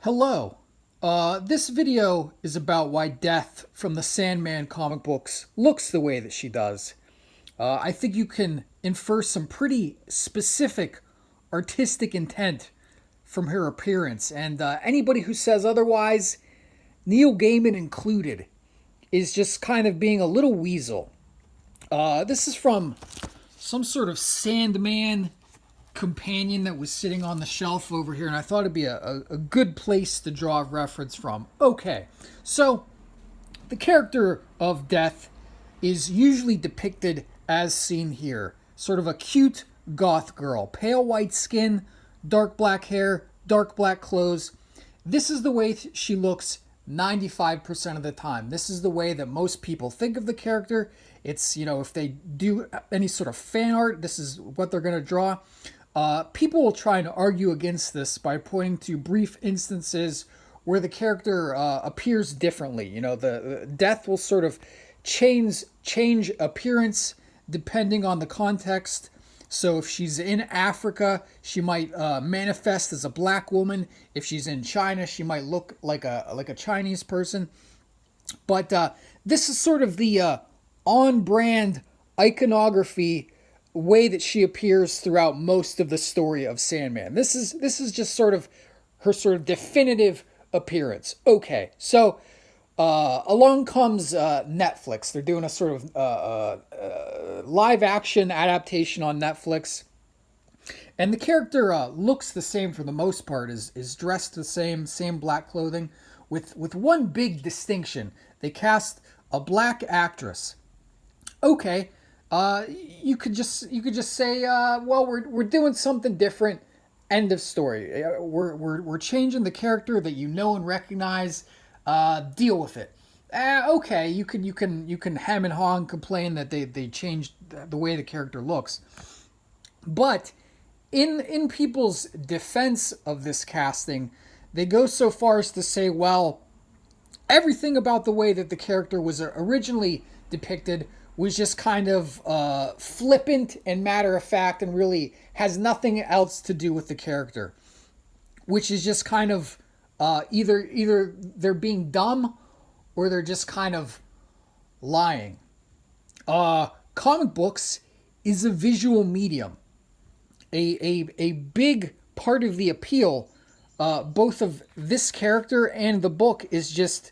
Hello. This video is about why Death from the Sandman comic books looks the way that she does. I think you can infer some pretty specific artistic intent from her appearance, and anybody who says otherwise, Neil Gaiman included, is just kind of being a little weasel. This is from some sort of Sandman companion that was sitting on the shelf over here, and I thought it'd be a good place to draw a reference from. Okay, so the character of Death is usually depicted as seen here, sort of a cute goth girl, pale white skin, dark black hair, dark black clothes. This is the way she looks 95% of the time. This is the way that most people think of the character. It's, if they do any sort of fan art, this is what they're going to draw. People will try and argue against this by pointing to brief instances where the character appears differently. The Death will sort of change appearance depending on the context. So if she's in Africa, she might manifest as a black woman. If she's in China, she might look like a Chinese person. But this is sort of the on-brand iconography way that she appears throughout most of the story of Sandman. This is just sort of her sort of definitive appearance. Okay, so along comes Netflix. They're doing a sort of live action adaptation on Netflix. And the character looks the same for the most part, is dressed the same black clothing, with one big distinction. They cast a black actress. Okay, you could just say, well, we're doing something different. End of story. We're changing the character that you know and recognize. Deal with it. Okay, you can hem and haw and complain that they changed the way the character looks, but in people's defense of this casting, they go so far as to say, well, everything about the way that the character was originally depicted was just kind of flippant and matter of fact and really has nothing else to do with the character, which is just kind of either they're being dumb or they're just kind of lying. Comic books is a visual medium. A big part of the appeal, both of this character and the book, is just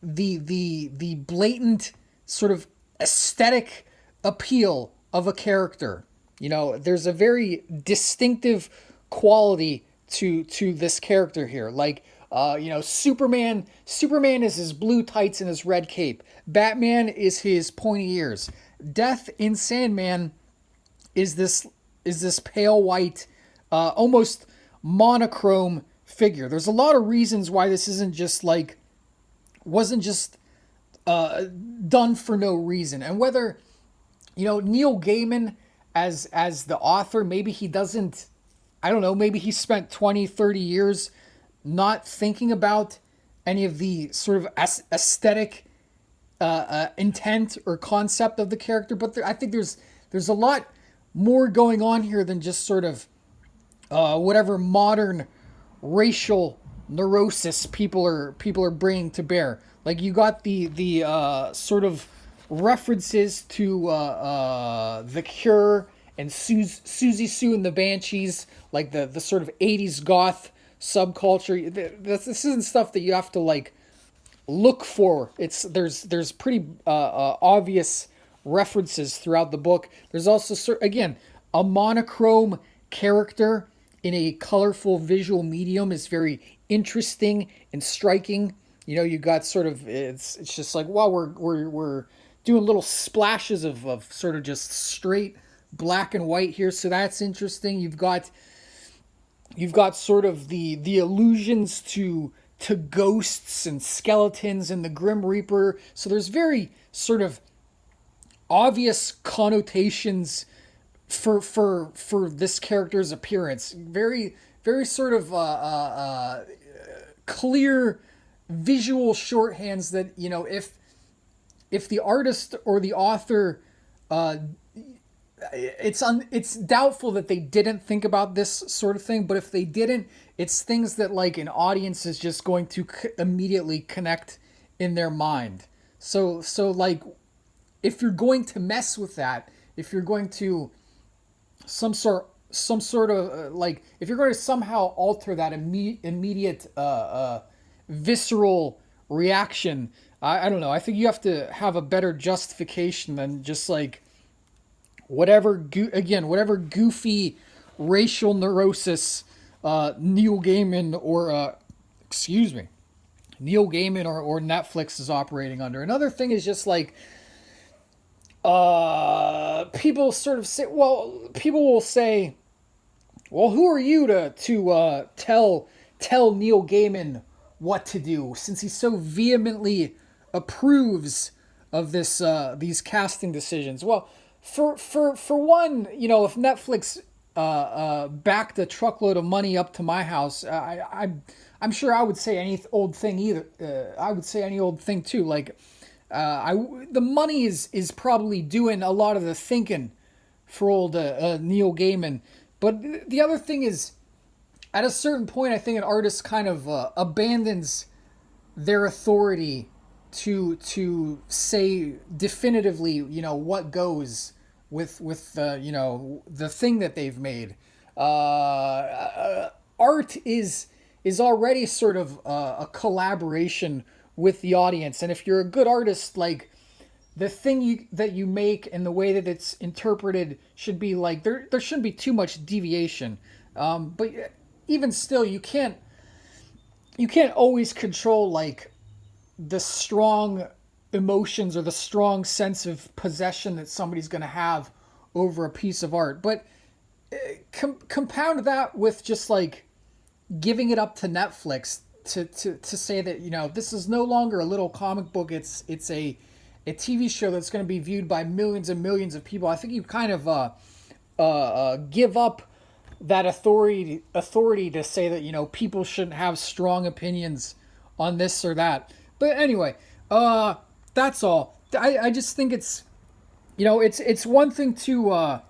the blatant sort of aesthetic appeal of a character. There's a very distinctive quality to this character here. Like, Superman is his blue tights and his red cape. Batman is his pointy ears. Death in Sandman is this pale white, almost monochrome figure. There's a lot of reasons why this wasn't just done for no reason. And whether, Neil Gaiman as the author, maybe he doesn't, I don't know, maybe he spent 20, 30 years not thinking about any of the sort of aesthetic intent or concept of the character. But I think there's a lot more going on here than just sort of whatever modern racial neurosis people are bringing to bear. Like, you got the sort of references to The Cure and Susie Sue and the Banshees, like the sort of 80s goth subculture. This isn't stuff that you have to like look for. There's pretty obvious references throughout the book. There's also, again, a monochrome character in a colorful visual medium is very interesting and striking. You got sort of, it's just like, well, we're doing little splashes of sort of just straight black and white here, so that's interesting. You've got sort of the allusions to ghosts and skeletons and the Grim Reaper. So there's very sort of obvious connotations for this character's appearance. Very very sort of clear visual shorthands that, if the artist or the author it's doubtful that they didn't think about this sort of thing, but if they didn't, it's things that like an audience is just going to immediately connect in their mind. So like if you're going to mess with that, if you're going to some sort of like if you're going to somehow alter that immediate visceral reaction, I don't know. I think you have to have a better justification than just like whatever goofy racial neurosis Neil Gaiman or excuse me, Neil Gaiman or Netflix is operating under. Another thing is just like people sort of say, well, people will say, well, who are you to tell Neil Gaiman what to do since he so vehemently approves of these casting decisions? Well, for one, if Netflix backed a truckload of money up to my house, I'm sure I would say any old thing either. I would say any old thing too. Like, the money is probably doing a lot of the thinking for old Neil Gaiman. But the other thing is, at a certain point, I think an artist kind of abandons their authority to say definitively, what goes with the thing that they've made. Art is already sort of a collaboration with the audience, and if you're a good artist, like the thing that you make and the way that it's interpreted should be like there shouldn't be too much deviation. But even still, you can't always control like the strong emotions or the strong sense of possession that somebody's going to have over a piece of art. But compound that with just like giving it up to Netflix to say that this is no longer a little comic book. It's a TV show that's going to be viewed by millions and millions of people. I think you kind of give up that authority to say that people shouldn't have strong opinions on this or that. But anyway, that's all. I just think it's one thing to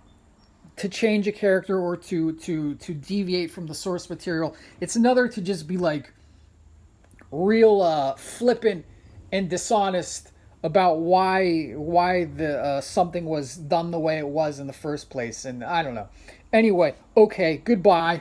change a character or to deviate from the source material. It's another to just be like real flippant and dishonest about why the something was done the way it was in the first place. And I don't know. Anyway, okay, goodbye.